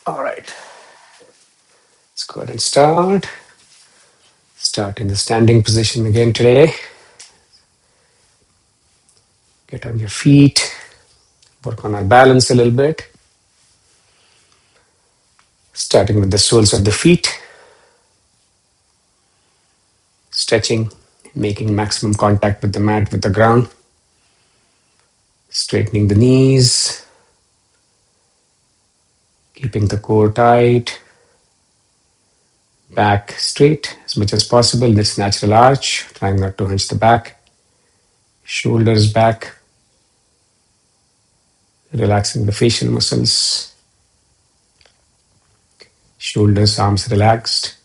All right, let's go ahead and start. Start in the standing position again today. Get on your feet, work on our balance a little bit. Starting with the soles of the feet, stretching, making maximum contact with the mat, with the ground. Straightening the knees, keeping the core tight. Back straight as much as possible, this natural arch, trying not to hunch the back. Shoulders back, relaxing the facial muscles. Shoulders, arms relaxed.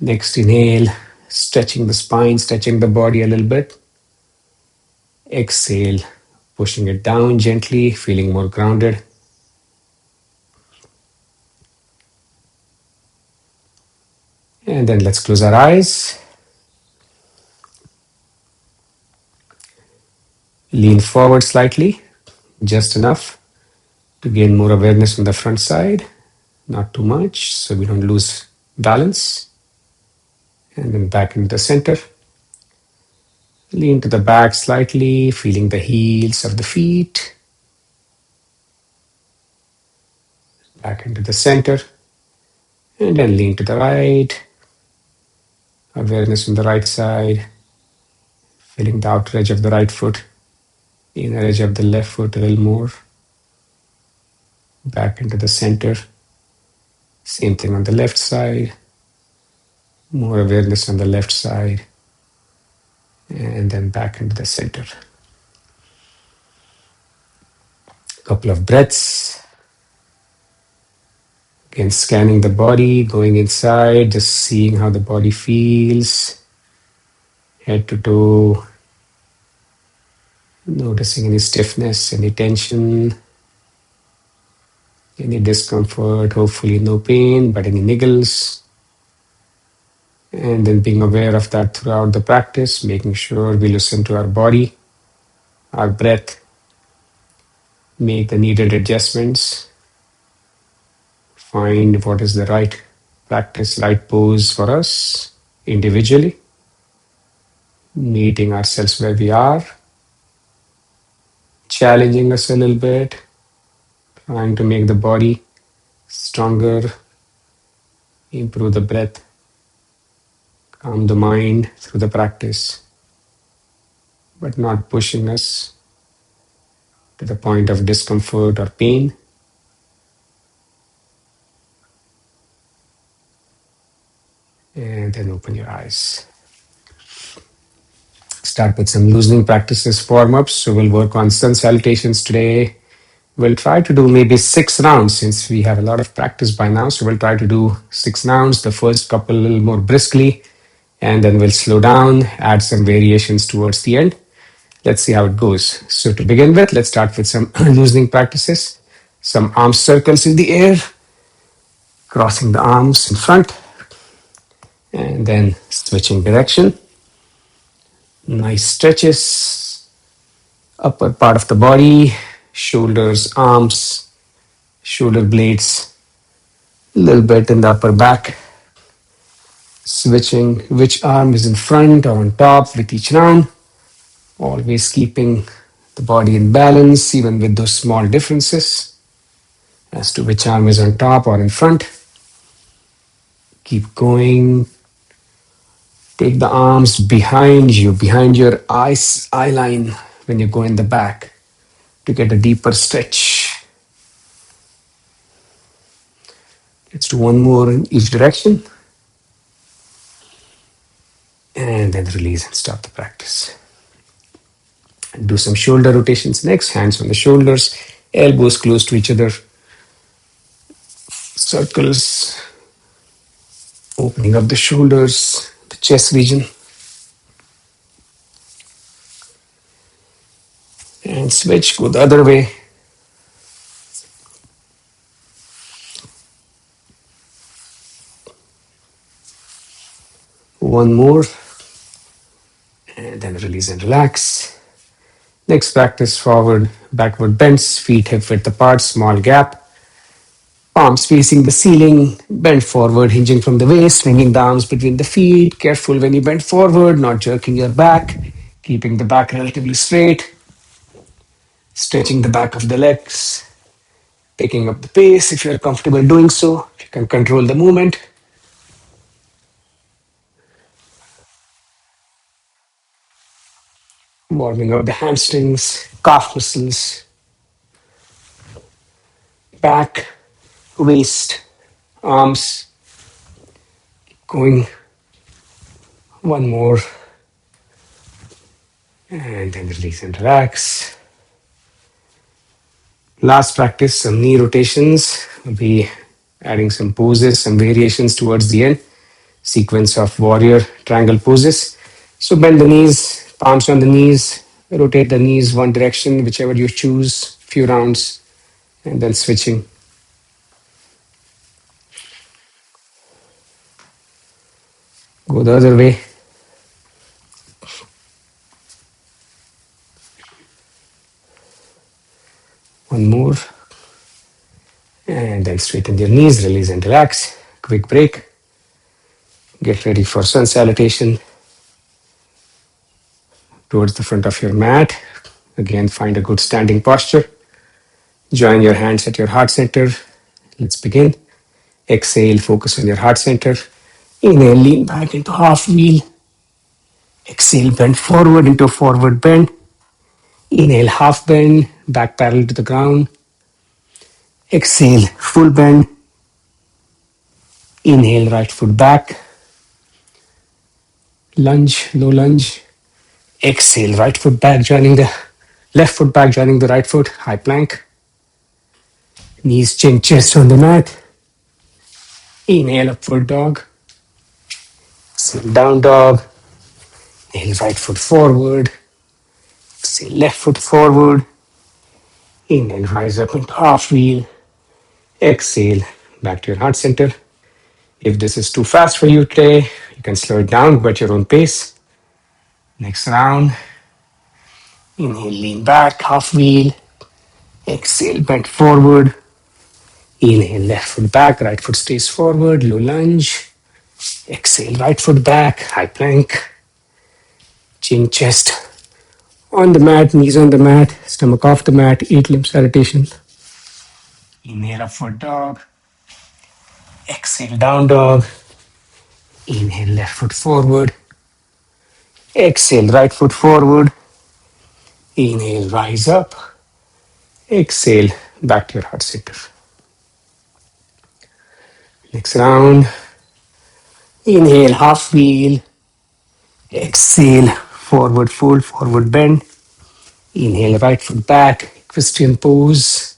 Next inhale, stretching the spine, stretching the body a little bit. Exhale, pushing it down gently, feeling more grounded. And then let's close our eyes. Lean forward slightly, just enough to gain more awareness on the front side. Not too much, so we don't lose balance. And then back into the center. Lean to the back slightly, feeling the heels of the feet. Back into the center. And then lean to the right. Awareness on the right side. Feeling the outer edge of the right foot. Inner edge of the left foot a little more. Back into the center. Same thing on the left side. More awareness on the left side. And then back into the center. Couple of breaths. Again, scanning the body, going inside, just seeing how the body feels. Head to toe. Noticing any stiffness, any tension, any discomfort, hopefully no pain, but any niggles. And then being aware of that throughout the practice, making sure we listen to our body, our breath, make the needed adjustments, find what is the right practice, right pose for us individually, meeting ourselves where we are, challenging us a little bit, trying to make the body stronger, improve the breath, calm the mind through the practice, but not pushing us to the point of discomfort or pain. And then open your eyes. Start with some loosening practices, warm-ups. So we'll work on sun salutations today. We'll try to do maybe 6 rounds since we have a lot of practice by now. So we'll try to do 6 rounds, the first couple a little more briskly, and then we'll slow down, add some variations towards the end. Let's see how it goes. So to begin with, let's start with some loosening practices. Some arm circles in the air, crossing the arms in front, and then switching direction. Nice stretches, upper part of the body, shoulders, arms, shoulder blades, a little bit in the upper back. Switching which arm is in front or on top with each round. Always keeping the body in balance, even with those small differences as to which arm is on top or in front. Keep going. Take the arms behind you, behind your eye line when you go in the back to get a deeper stretch. Let's do one more in each direction. And then release and stop the practice. Do some shoulder rotations next. Hands on the shoulders, elbows close to each other. Circles, opening up the shoulders, the chest region. And switch, go the other way. One more. And then release and relax. Next practice, forward, backward bends, feet hip width apart, small gap. Palms facing the ceiling, bend forward, hinging from the waist, swinging the arms between the feet. Careful when you bend forward, not jerking your back, keeping the back relatively straight, stretching the back of the legs, picking up the pace if you're comfortable doing so. If you can control the movement. Warming up the hamstrings, calf muscles, back, waist, arms. Going one more. And then release and relax. Last practice, some knee rotations. We'll be adding some poses, some variations towards the end. Sequence of warrior triangle poses. So bend the knees, palms on the knees, rotate the knees one direction, whichever you choose, few rounds, and then switching. Go the other way. One more. And then straighten your knees, release and relax. Quick break. Get ready for sun salutation. Towards the front of your mat. Again, find a good standing posture. Join your hands at your heart center. Let's begin. Exhale, focus on your heart center. Inhale, lean back into half wheel. Exhale, bend forward into forward bend. Inhale, half bend, back parallel to the ground. Exhale, full bend. Inhale, right foot back. Lunge, low lunge. Exhale, right foot back, joining the left foot back, joining the right foot. High plank. Knees, chin, chest on the mat. Inhale, upward dog. Exhale, down dog. Inhale, right foot forward. Exhale, left foot forward. Inhale, rise up into half wheel. Exhale, back to your heart center. If this is too fast for you today, you can slow it down, go at your own pace. Next round. Inhale, lean back, half wheel. Exhale, bend forward. Inhale, left foot back, right foot stays forward, low lunge. Exhale, right foot back, high plank. Chin, chest on the mat, knees on the mat, stomach off the mat, 8-limb salutation. Inhale, upward dog. Exhale, down dog. Inhale, left foot forward. Exhale, right foot forward. Inhale, rise up. Exhale, back to your heart center. Next round. Inhale, half wheel. Exhale, forward fold, forward bend. Inhale, right foot back, equestrian pose.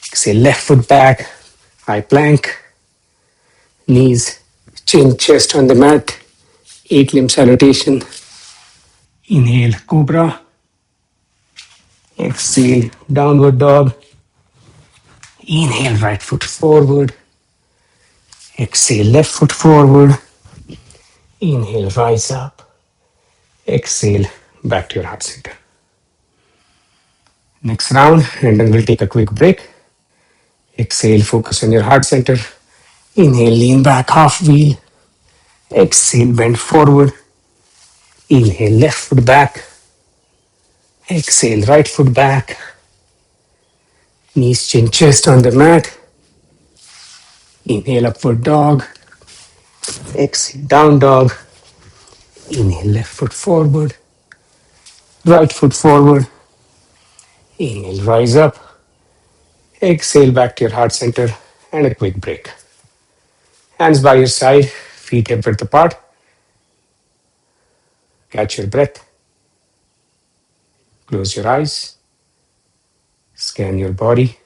Exhale, left foot back, high plank. Knees, chin, chest on the mat. 8-limb salutation. Inhale, cobra. Exhale, downward dog. Inhale, right foot forward. Exhale, left foot forward. Inhale, rise up. Exhale, back to your heart center. Next round, and then we'll take a quick break. Exhale, focus on your heart center. Inhale, lean back, half wheel. Exhale, bend forward. Inhale, left foot back. Exhale, right foot back. Knees, chin, chest on the mat. Inhale, upward dog. Exhale, down dog. Inhale, left foot forward. Right foot forward. Inhale, rise up. Exhale, back to your heart center. And a quick break. Hands by your side, feet hip width apart. Catch your breath. Close your eyes. Scan your body.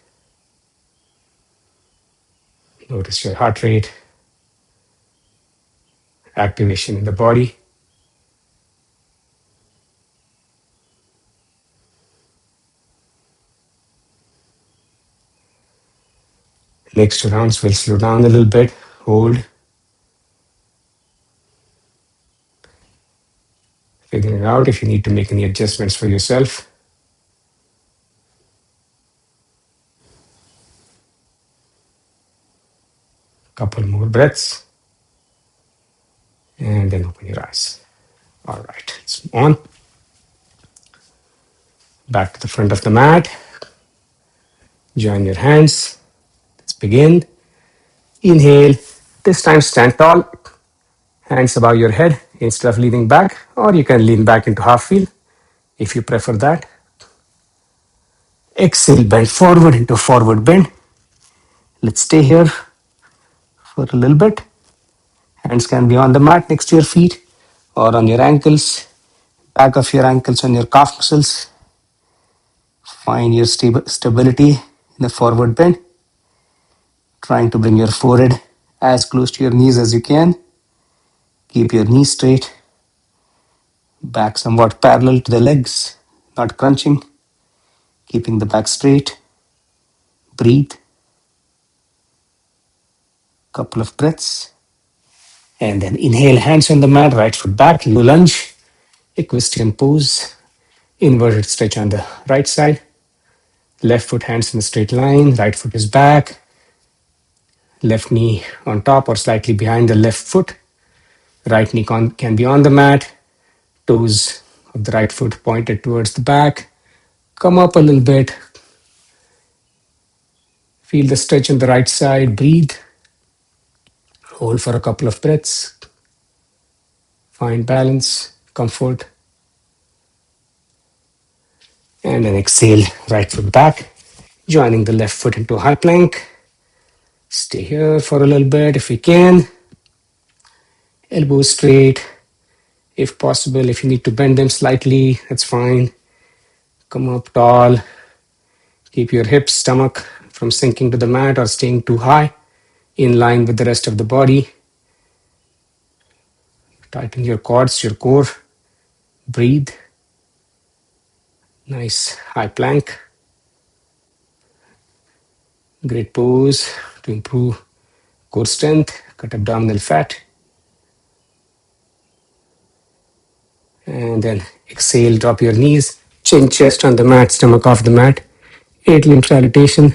Notice your heart rate. Activation in the body. Next two rounds, we'll slow down a little bit. Hold. Figuring out if you need to make any adjustments for yourself. more breaths. And then open your eyes. All right, let's move on. Back to the front of the mat. Join your hands. Let's begin. Inhale. This time stand tall. Hands above your head instead of leaning back, or you can lean back into half wheel if you prefer that. Exhale, bend forward into forward bend. Let's stay here for a little bit. Hands can be on the mat next to your feet or on your ankles, back of your ankles on your calf muscles. Find your stability in the forward bend, trying to bring your forehead as close to your knees as you can. Keep your knees straight, back somewhat parallel to the legs, not crunching, keeping the back straight. Breathe. Couple of breaths. And then inhale, hands on the mat, right foot back, low lunge, equestrian pose, inverted stretch on the right side. Left foot, hands in a straight line, right foot is back, left knee on top or slightly behind the left foot. Right knee can be on the mat, toes of the right foot pointed towards the back. Come up a little bit. Feel the stretch on the right side. Breathe. Hold for a couple of breaths. Find balance, comfort. And then exhale, right foot back, joining the left foot into a high plank. Stay here for a little bit if you can. Elbows straight. If possible, if you need to bend them slightly, that's fine. Come up tall. Keep your hips, stomach from sinking to the mat or staying too high, in line with the rest of the body. Tighten your quads, your core. Breathe. Nice high plank. Great pose to improve core strength, cut abdominal fat. And then exhale, drop your knees, chin, chest on the mat, stomach off the mat. 8-limb salutation.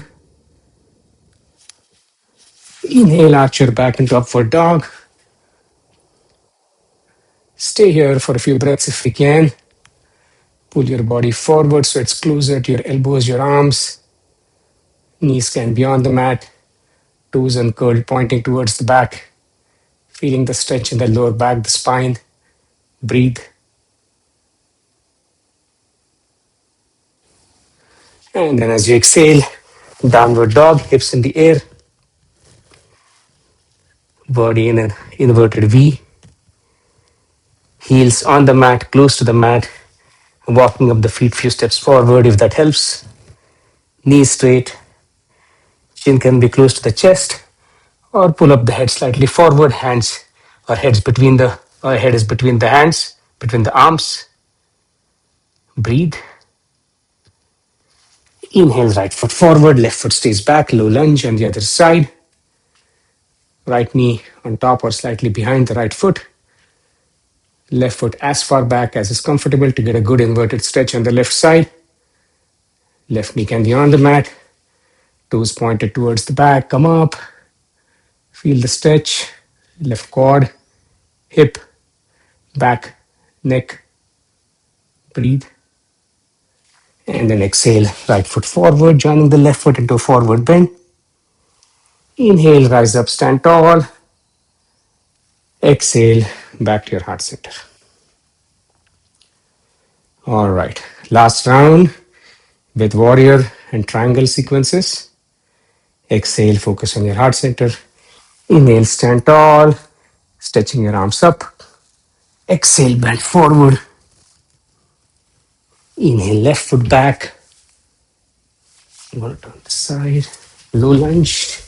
Inhale, arch your back into upward dog. Stay here for a few breaths if you can. Pull your body forward so it's closer to your elbows, your arms. Knees can be on the mat, toes uncurled, pointing towards the back. Feeling the stretch in the lower back, the spine. Breathe. And then as you exhale, downward dog, hips in the air. Body in an inverted V. Heels on the mat, close to the mat. Walking up the feet few steps forward if that helps. Knees straight. Chin can be close to the chest. Or pull up the head slightly forward, hands or head is between the hands, between the arms. Breathe. Inhale, right foot forward, left foot stays back, low lunge on the other side. Right knee on top or slightly behind the right foot. Left foot as far back as is comfortable to get a good inverted stretch on the left side. Left knee can be on the mat. Toes pointed towards the back, come up. Feel the stretch, left quad, hip, back, neck. Breathe. And then exhale, right foot forward, joining the left foot into a forward bend. Inhale, rise up, stand tall. Exhale, back to your heart center. All right, last round with warrior and triangle sequences. Exhale, focus on your heart center. Inhale, stand tall, stretching your arms up. Exhale, bend forward. Inhale, left foot back. I'm going to turn the side. Low lunge.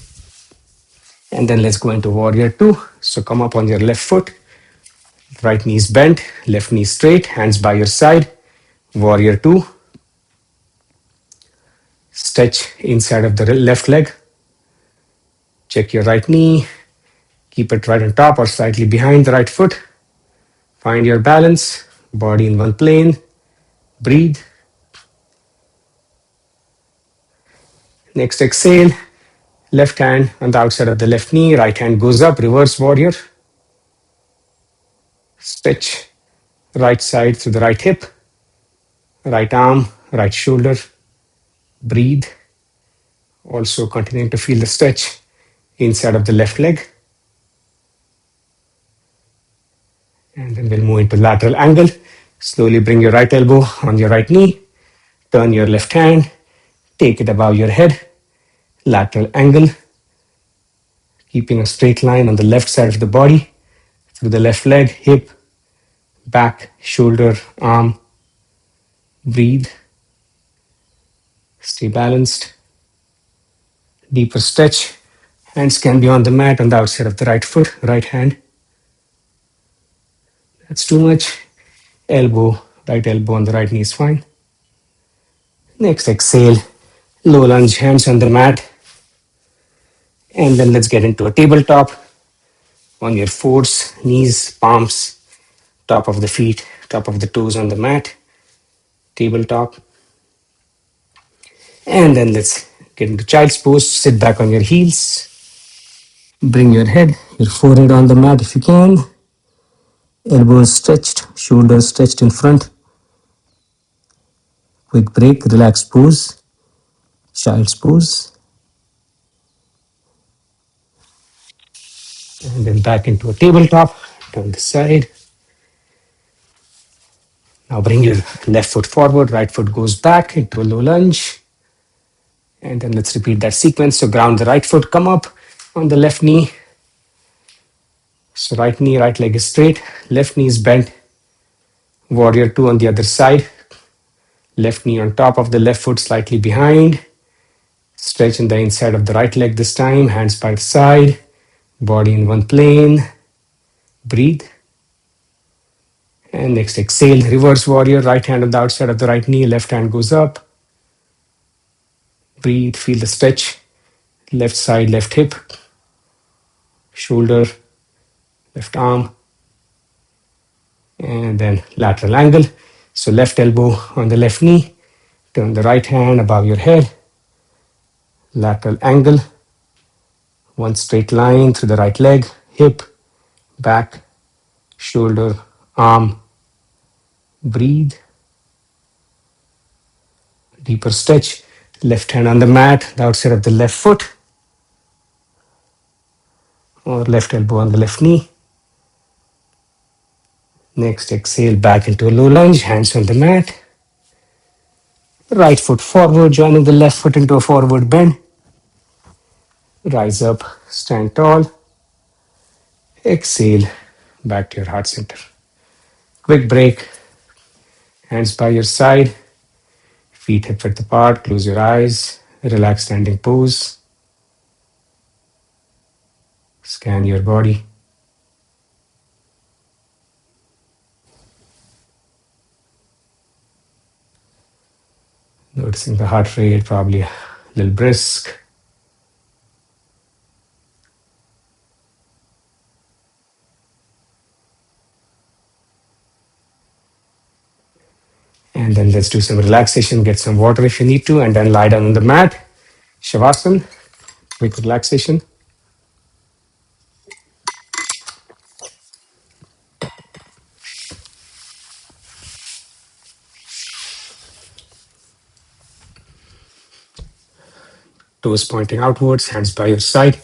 And then let's go into warrior two. So come up on your left foot. Right knee is bent, left knee straight, hands by your side. Warrior two. Stretch inside of the left leg. Check your right knee. Keep it right on top or slightly behind the right foot. Find your balance. Body in one plane. Breathe. Next exhale. Left hand on the outside of the left knee, right hand goes up, reverse warrior. Stretch right side through the right hip, right arm, right shoulder. Breathe. Also continuing to feel the stretch inside of the left leg. And then we'll move into lateral angle. Slowly bring your right elbow on your right knee. Turn your left hand. Take it above your head. Lateral angle. Keeping a straight line on the left side of the body. Through the left leg, hip, back, shoulder, arm. Breathe. Stay balanced. Deeper stretch. Hands can be on the mat on the outside of the right foot, right hand. That's too much. Elbow, right elbow on the right knee is fine. Next, exhale. Low lunge, hands on the mat. And then let's get into a tabletop on your fours, knees, palms, top of the feet, top of the toes on the mat. Tabletop. And then let's get into child's pose. Sit back on your heels. Bring your head, your forehead on the mat if you can. Elbows stretched, shoulders stretched in front. Quick break, relax pose. Child's pose. And then back into a tabletop. Turn the side. Now bring your left foot forward, right foot goes back into a low lunge. And then let's repeat that sequence. So ground the right foot, come up on the left knee. So right knee, right leg is straight, left knee is bent. Warrior two on the other side. Left knee on top of the left foot, slightly behind. Stretch in the inside of the right leg this time, hands by the side, body in one plane. Breathe. And next exhale, reverse warrior, right hand on the outside of the right knee, left hand goes up. Breathe, feel the stretch. Left side, left hip, shoulder, left arm, and then lateral angle. So left elbow on the left knee, turn the right hand above your head, lateral angle, one straight line through the right leg, hip, back, shoulder, arm. Breathe. Deeper stretch. Left hand on the mat, the outside of the left foot, or left elbow on the left knee. Next, exhale back into a low lunge, hands on the mat. Right foot forward, joining the left foot into a forward bend. Rise up, stand tall. Exhale, back to your heart center. Quick break, hands by your side, feet hip width apart, close your eyes, relax standing pose. Scan your body. Noticing the heart rate, probably a little brisk. And then let's do some relaxation, get some water if you need to, and then lie down on the mat. Shavasana, quick relaxation. Toes pointing outwards, hands by your side,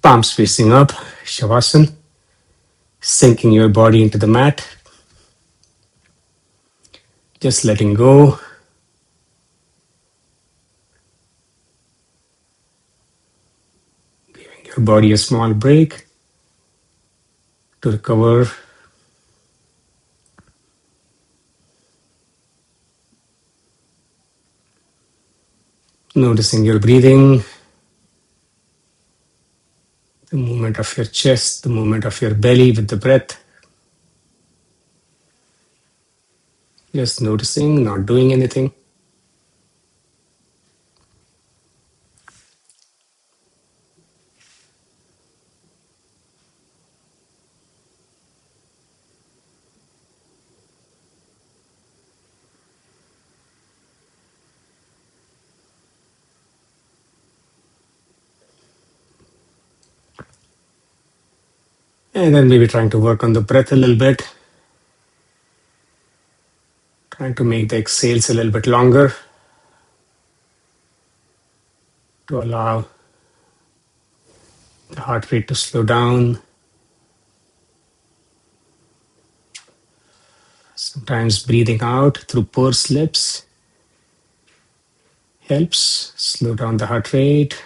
palms facing up, Shavasana. Sinking your body into the mat. Just letting go. Giving your body a small break to recover. Noticing your breathing, the movement of your chest, the movement of your belly with the breath. Just noticing, not doing anything. And then maybe trying to work on the breath a little bit. Trying to make the exhales a little bit longer to allow the heart rate to slow down. Sometimes breathing out through pursed lips helps slow down the heart rate.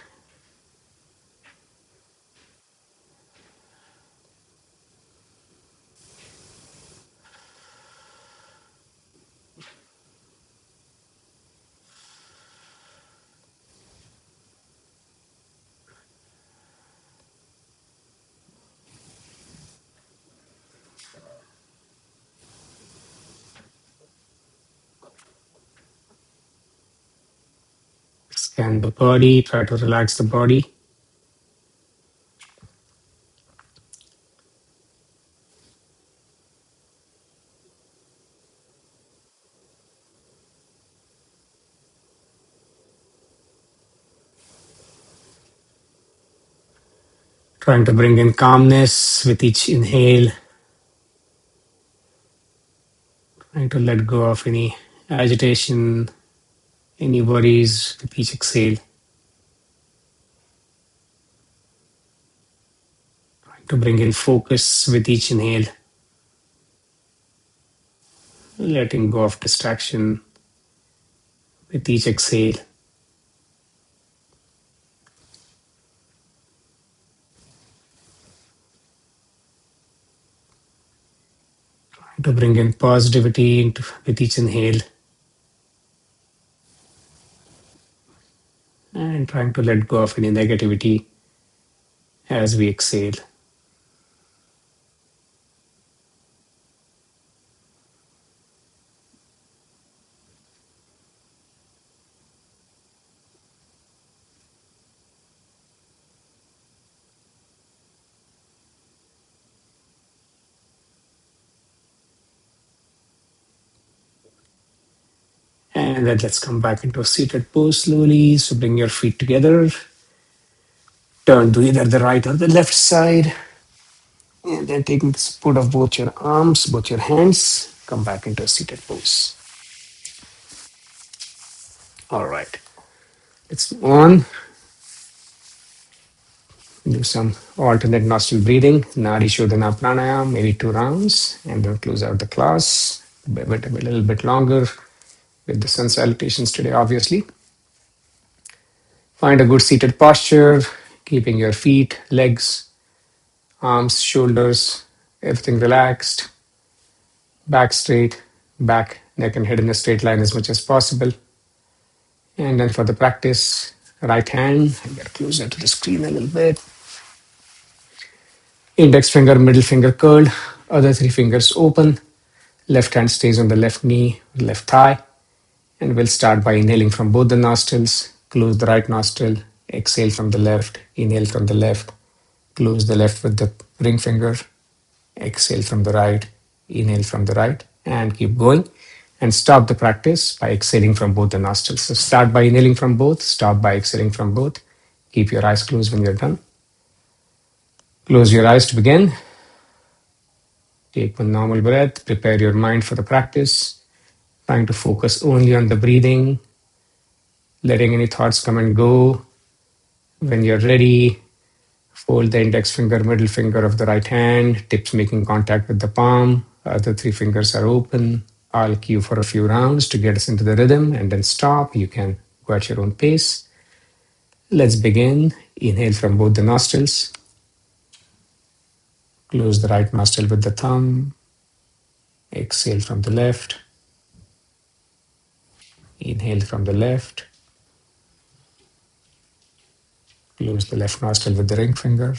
Scan the body, try to relax the body. Trying to bring in calmness with each inhale. Trying to let go of any agitation, any worries with each exhale. Trying to bring in focus with each inhale. Letting go of distraction with each exhale. Trying to bring in positivity with each inhale. And trying to let go of any negativity as we exhale. And then let's come back into a seated pose slowly. So bring your feet together. Turn to either the right or the left side. And then taking the support of both your arms, both your hands, come back into a seated pose. All right. Let's move on. Do some alternate nostril breathing. Nadi Shodhana Pranayam, maybe 2 rounds. And then close out the class. A little bit longer with the sun salutations today, obviously. Find a good seated posture, keeping your feet, legs, arms, shoulders, everything relaxed. Back straight, back, neck and head in a straight line as much as possible. And then for the practice, right hand, I get closer to the screen a little bit. Index finger, middle finger curled, other 3 fingers open. Left hand stays on the left knee, left thigh. And we'll start by inhaling from both the nostrils. Close the right nostril, exhale from the left, inhale from the left. Close the left with the ring finger, exhale from the right, inhale from the right, and keep going. And stop the practice by exhaling from both the nostrils. So start by inhaling from both, stop by exhaling from both. Keep your eyes closed when you're done. Close your eyes to begin. Take one normal breath, prepare your mind for the practice, trying to focus only on the breathing, letting any thoughts come and go. When you're ready, fold the index finger, middle finger of the right hand, tips making contact with the palm. Other 3 fingers are open. I'll cue for a few rounds to get us into the rhythm and then stop. You can go at your own pace. Let's begin. Inhale from both the nostrils. Close the right nostril with the thumb. Exhale from the left. Inhale from the left. Close the left nostril with the ring finger.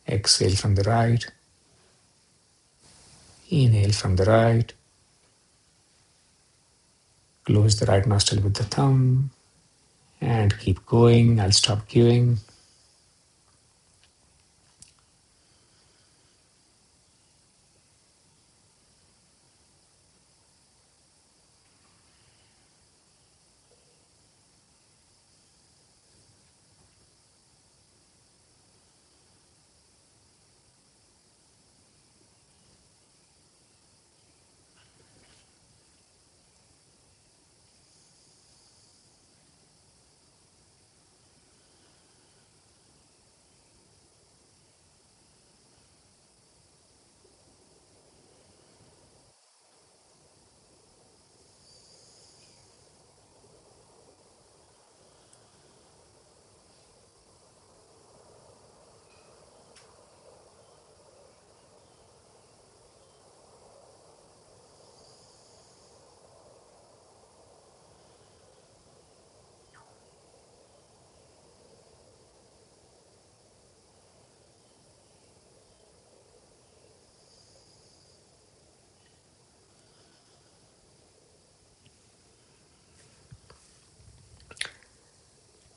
Exhale from the right. Inhale from the right. Close the right nostril with the thumb. And keep going. I'll stop cueing.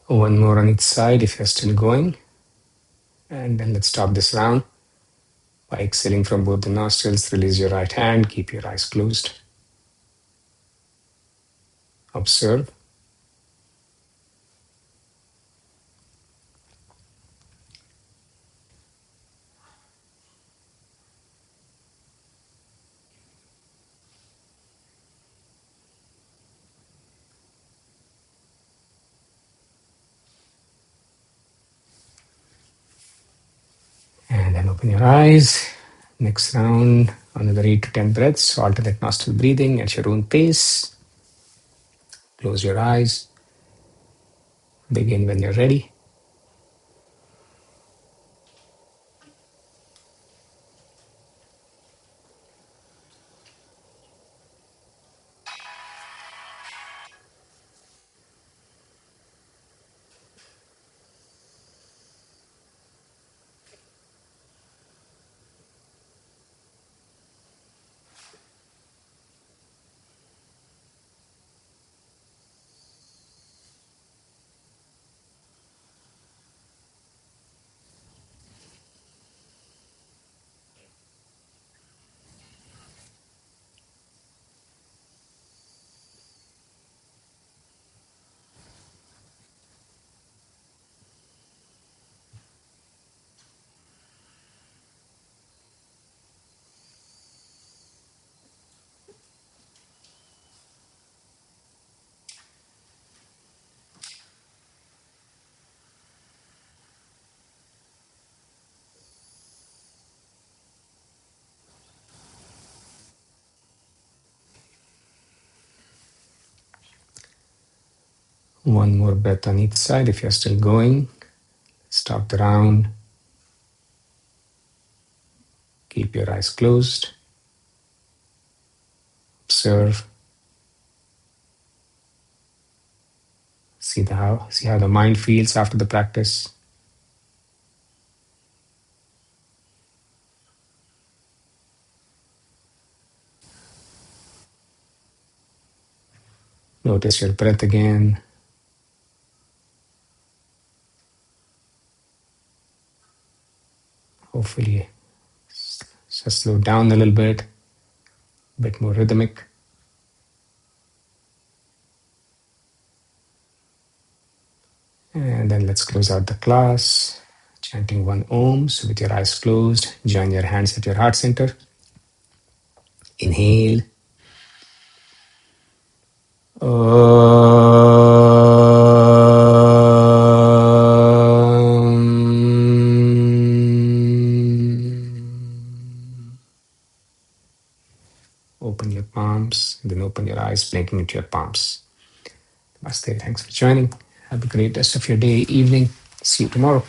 One more on each side if you're still going. And then let's stop this round by exhaling from both the nostrils. Release your right hand. Keep your eyes closed. Observe. And then open your eyes. Next round, another 8 to 10 breaths. Alternate nostril breathing at your own pace. Close your eyes. Begin when you're ready. One more breath on each side if you're still going. Stop the round. Keep your eyes closed. Observe. See how the mind feels after the practice. Notice your breath again. Hopefully, just slow down a little bit, a bit more rhythmic. And then let's close out the class, chanting one Om. So with your eyes closed, join your hands at your heart center. Inhale. Open your palms, then open your eyes, blinking into your palms. Namaste. Thanks for joining. Have a great rest of your day, evening. See you tomorrow.